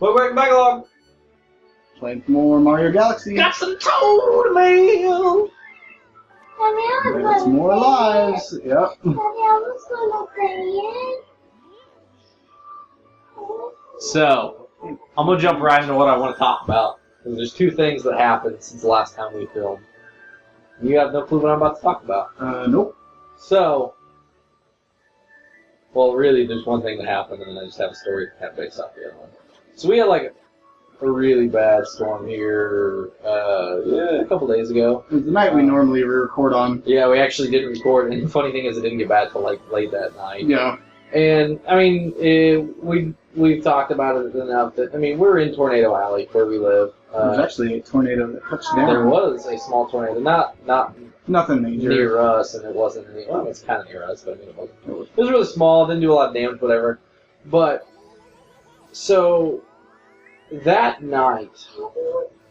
Welcome back, Backlog. Playing some more Mario Galaxy. Got some toad mail. There's more lives. Yep. Daddy, I was gonna play it. So, I'm going to jump right into what I want to talk about. Because there's two things that happened since the last time we filmed. You have no clue what I'm about to talk about. Nope. So, well, really, there's one thing that happened, and then I just have a story kind of based off the other one. So we had like a really bad storm here a couple days ago. It was the night we normally record on. Yeah, we actually didn't record, and the funny thing is it didn't get bad till like late that night. Yeah. And, I mean, we've talked about it enough that, I mean, we're in Tornado Alley where we live. There was actually a tornado that touched down. There was a small tornado, not Nothing major. near us, and it wasn't any, well, it's kind of near us, but I mean, it wasn't. It was really small, didn't do a lot of damage, whatever. But, so, that night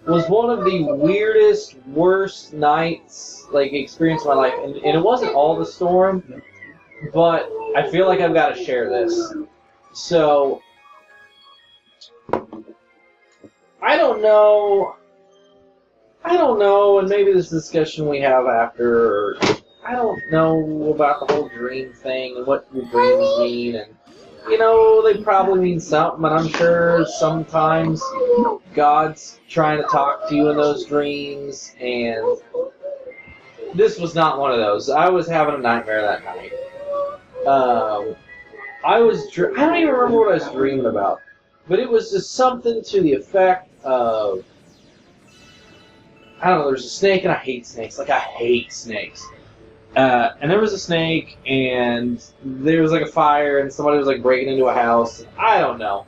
was one of the weirdest, worst nights, like, experience of my life. And it wasn't all the storm, but I feel like I've got to share this. So, I don't know, and maybe this discussion we have after, I don't know about the whole dream thing and what your dreams mean, and, you know, they probably mean something, but I'm sure sometimes God's trying to talk to you in those dreams, and this was not one of those. I was having a nightmare that night. I don't even remember what I was dreaming about, but it was just something to the effect of, I don't know, there's a snake, and I hate snakes. Like, I hate snakes. And there was a snake, and there was like a fire, and somebody was like breaking into a house. I don't know.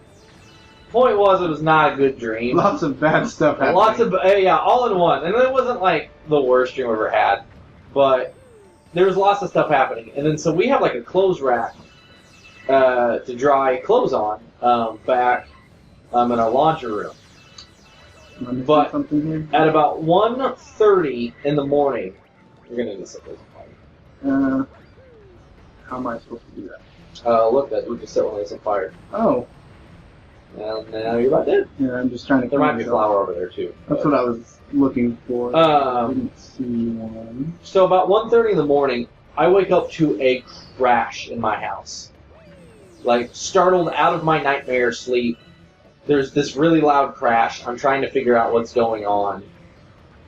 Point was, it was not a good dream. Lots of bad stuff happening. Lots of, yeah, all in one. And it wasn't like the worst dream I've ever had, but there was lots of stuff happening. And then, so we have like a clothes rack to dry clothes on back in our laundry room. But at about 1:30 in the morning, you're going to need to set those on fire. How am I supposed to do that? Look, that we just set one of those on fire. Oh. And now you're about dead. Yeah, I'm just trying to... There might be flour over there, too. That's what I was looking for. I didn't see one. So about 1:30 in the morning, I wake up to a crash in my house. Like, startled out of my nightmare sleep. There's this really loud crash. I'm trying to figure out what's going on.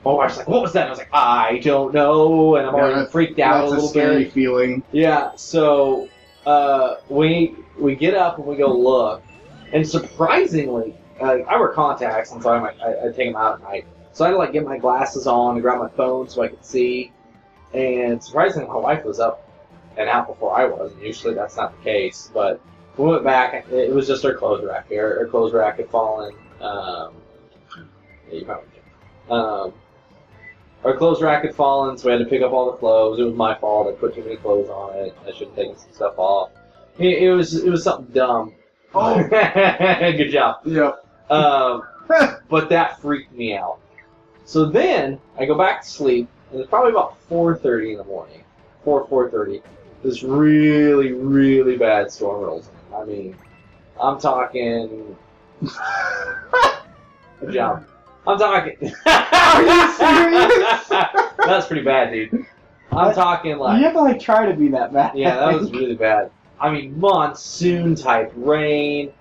My wife's like, what was that? And I was like, I don't know. And I'm already freaked out a little bit. That's a scary feeling. Yeah, so we get up and we go look. And surprisingly, I wear contacts, and so I take them out at night. So I had to like get my glasses on and grab my phone so I could see. And surprisingly, my wife was up and out before I was. And usually that's not the case. But we went back. It was just our clothes rack. Our clothes rack had fallen. Yeah, you probably can. Our clothes rack had fallen, so we had to pick up all the clothes. It was my fault. I put too many clothes on it. I should have taken some stuff off. It was something dumb. Oh, good job. Yep. But that freaked me out. So then I go back to sleep, and it's probably about 4:30 in the morning. 4:30. This really, really bad storm rolls in. I mean, I'm talking. Good job. I'm talking. Are you serious? That's pretty bad, dude. I'm talking like. You have to like try to be that bad. Yeah, that was really bad. I mean, monsoon type rain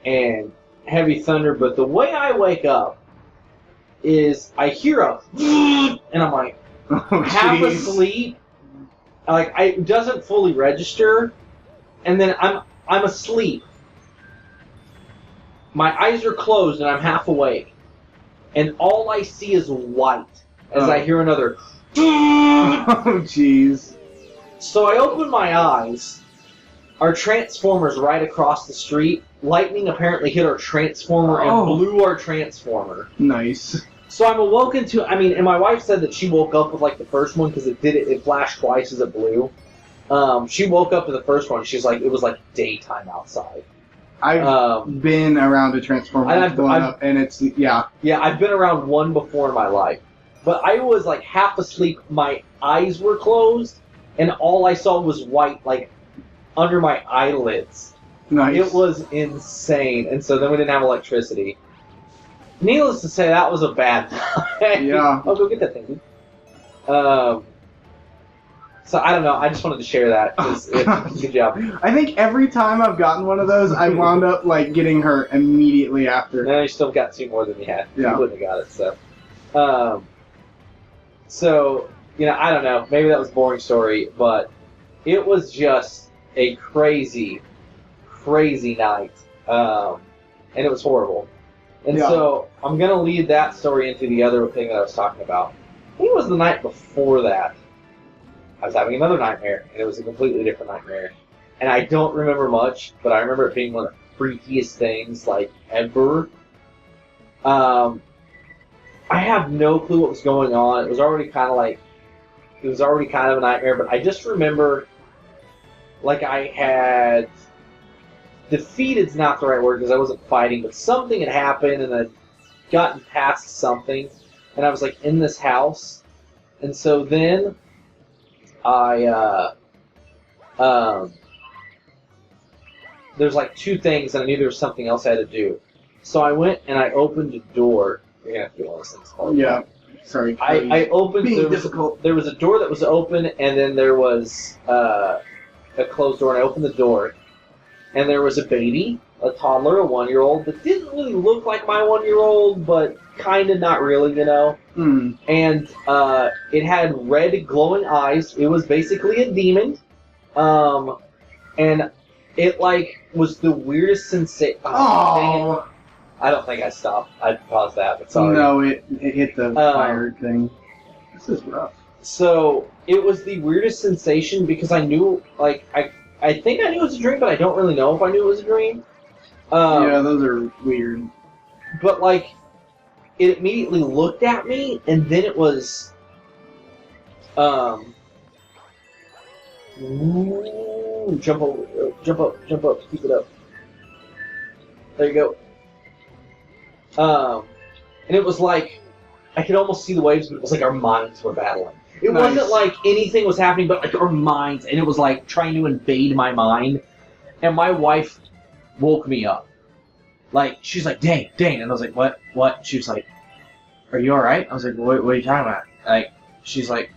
and heavy thunder. But the way I wake up is I hear a and I'm like half asleep. Like it doesn't fully register, and then I'm asleep. My eyes are closed and I'm half awake. And all I see is white as I hear another. Oh, jeez. So I open my eyes. Our transformer's right across the street. Lightning apparently hit our transformer and blew our transformer. Nice. So I'm awoken to. I mean, and my wife said that she woke up with like the first one because it flashed twice as it blew. She woke up to the first one. She's like, it was like daytime outside. I've been around a transformer up, and it's yeah. Yeah, I've been around one before in my life, but I was like half asleep. My eyes were closed, and all I saw was white, like under my eyelids. Nice. It was insane. And so then we didn't have electricity. Needless to say, that was a bad night. Yeah. Oh, go get that thing, dude. So I don't know. I just wanted to share that. Good job. I think every time I've gotten one of those, I wound up like getting hurt immediately after. No, you still got 2 more than you had. Yeah. You wouldn't have got it. So I don't know. Maybe that was a boring story, but it was just a crazy, crazy night, and it was horrible. And so I'm gonna lead that story into the other thing that I was talking about. I think it was the night before that. I was having another nightmare, and it was a completely different nightmare. And I don't remember much, but I remember it being one of the freakiest things, like, ever. I have no clue what was going on. It was already kind of a nightmare, but I just remember, like, I had... Defeated's not the right word, because I wasn't fighting, but something had happened, and I'd gotten past something, and I was, like, in this house. And so then... there's like 2 things, and I knew there was something else I had to do. So I went and I opened a door. You're gonna have to do all these things. Yeah. Sorry. I opened. Being difficult. There was a door that was open, and then there was a closed door. And I opened the door, and there was a baby, a toddler, a 1-year-old that didn't really look like my 1-year-old, but kind of not really, Mm. And it had red glowing eyes. It was basically a demon. And it was the weirdest sensation. Oh. I don't think I stopped. I paused that, but sorry. No, it hit the fire thing. This is rough. So it was the weirdest sensation because I knew, I think I knew it was a dream, but I don't really know if I knew it was a dream. Yeah, those are weird. But it immediately looked at me, and then it was, ooh, jump up, keep it up. There you go. And it was like, I could almost see the waves, but it was like our minds were battling. It wasn't like anything was happening, but like our minds, and it was like trying to invade my mind. And my wife woke me up. Like, she's like, Dane, and I was like, what? She was like, are you alright? I was like, what are you talking about? Like, she's like,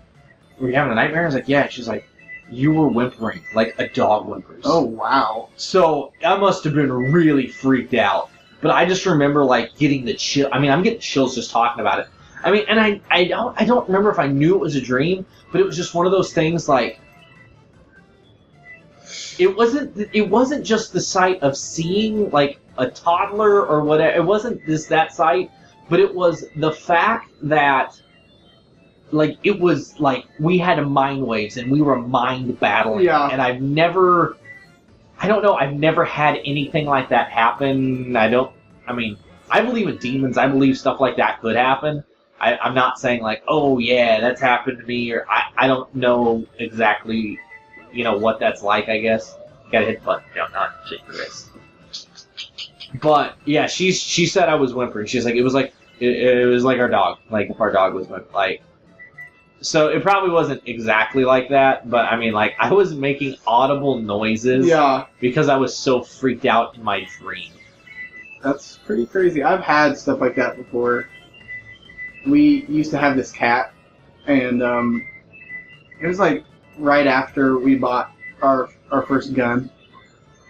were you having a nightmare? I was like, yeah. She's like, you were whimpering, like a dog whimpers. Oh, wow. So, I must have been really freaked out. But I just remember, getting the chill. I mean, I'm getting chills just talking about it. I mean, and I don't remember if I knew it was a dream, but it was just one of those things, it wasn't just the sight of seeing, a toddler or whatever. It wasn't that sight, but it was the fact that, it was, we had mind waves and we were mind battling. Yeah. And I've never had anything like that happen. I believe in demons. I believe stuff like that could happen. I'm not saying, oh, yeah, that's happened to me, or I don't know exactly, what that's like, I guess. Gotta hit the button. No, not shake your wrist. But yeah, she said I was whimpering. She's like, it was like our dog. If our dog was whimpering. So it probably wasn't exactly like that, but I was making audible noises. Yeah. Because I was so freaked out in my dream. That's pretty crazy. I've had stuff like that before. We used to have this cat, and it was right after we bought our first gun,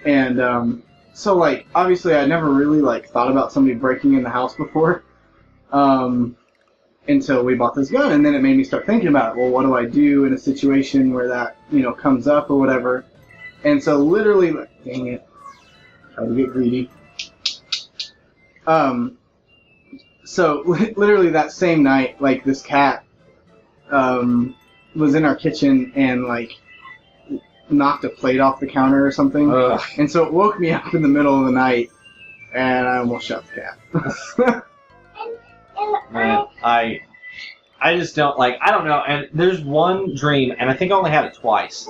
and so obviously I never really thought about somebody breaking in the house before, until we bought this gun, and then it made me start thinking about it. Well, what do I do in a situation where that comes up or whatever? And so literally, dang it, try to get greedy. So literally that same night, this cat was in our kitchen and knocked a plate off the counter or something. Ugh. And so it woke me up in the middle of the night, and I almost shot the cat. Man, I just don't I don't know. And there's one dream, and I think I only had it twice,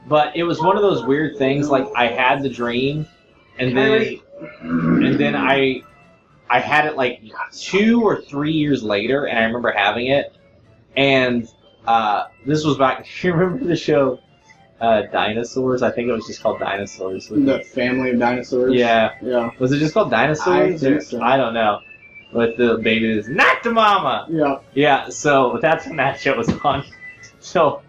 but it was one of those weird things. I had the dream, and then I had it 2 or 3 years later, and I remember having it. And this was back. You remember the show Dinosaurs. I think it was just called Dinosaurs. The family of dinosaurs. Yeah. Yeah. Was it just called Dinosaurs? I think so. I don't know. With the baby is not the mama. Yeah. Yeah. So that's when that shit was on. So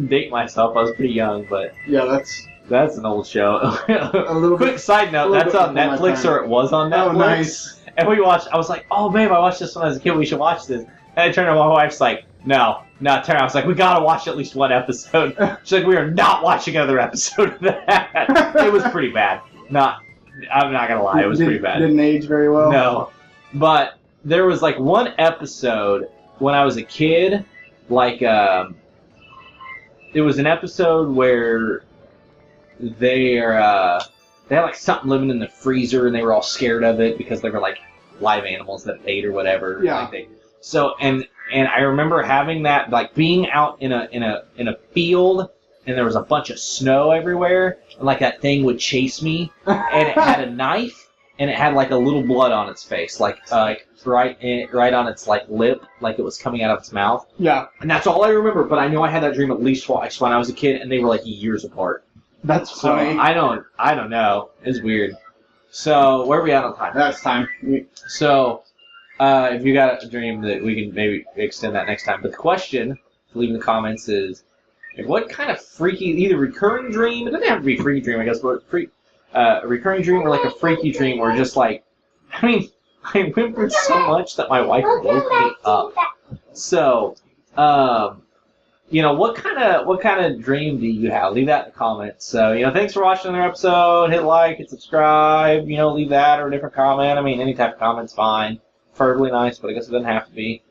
date myself. I was pretty young, but Yeah, that's an old show. a little Quick bit. side note: that's on before my Netflix, time. or it was on Netflix. Oh, nice. And we watched. I was like, "Oh, babe, I watched this when I was a kid. We should watch this." And I turned to my wife's like, "No, not turn." I was like, "We gotta watch at least one episode." She's like, "We are not watching another episode of that." It was pretty bad. I'm not gonna lie, it was pretty bad. Didn't age very well. No, but there was like one episode when I was a kid. Like, it was an episode where they had like something living in the freezer, and they were all scared of it because they were like live animals that ate or whatever. Yeah. Like and I remember having that, like being out in a field, and there was a bunch of snow everywhere, and like that thing would chase me, and it had a knife, and it had like a little blood on its face, like right on its like lip, like it was coming out of its mouth. Yeah. And that's all I remember. But I know I had that dream at least twice when I was a kid, and they were like years apart. That's So funny. I don't know. It's weird. So where are we at on time? That's time. So if you got a dream, that we can maybe extend that next time. But the question to leave in the comments is, like, what kind of freaky, either recurring dream, it doesn't have to be a freaky dream, I guess, but a recurring dream or like a freaky dream, or just like, I mean, I whimpered so much that my wife woke me up. So, you know, what kind of dream do you have? Leave that in the comments. So, you know, thanks for watching another episode. Hit like, hit subscribe, you know, leave that or a different comment. I mean, any type of comment's fine. Preferably nice, but I guess it doesn't have to be.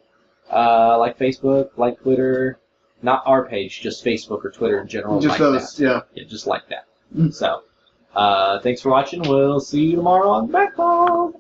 Like Facebook, like Twitter. Not our page, just Facebook or Twitter in general. Just like those, that. yeah. Yeah, just like that. So, thanks for watching. We'll see you tomorrow on Backlog.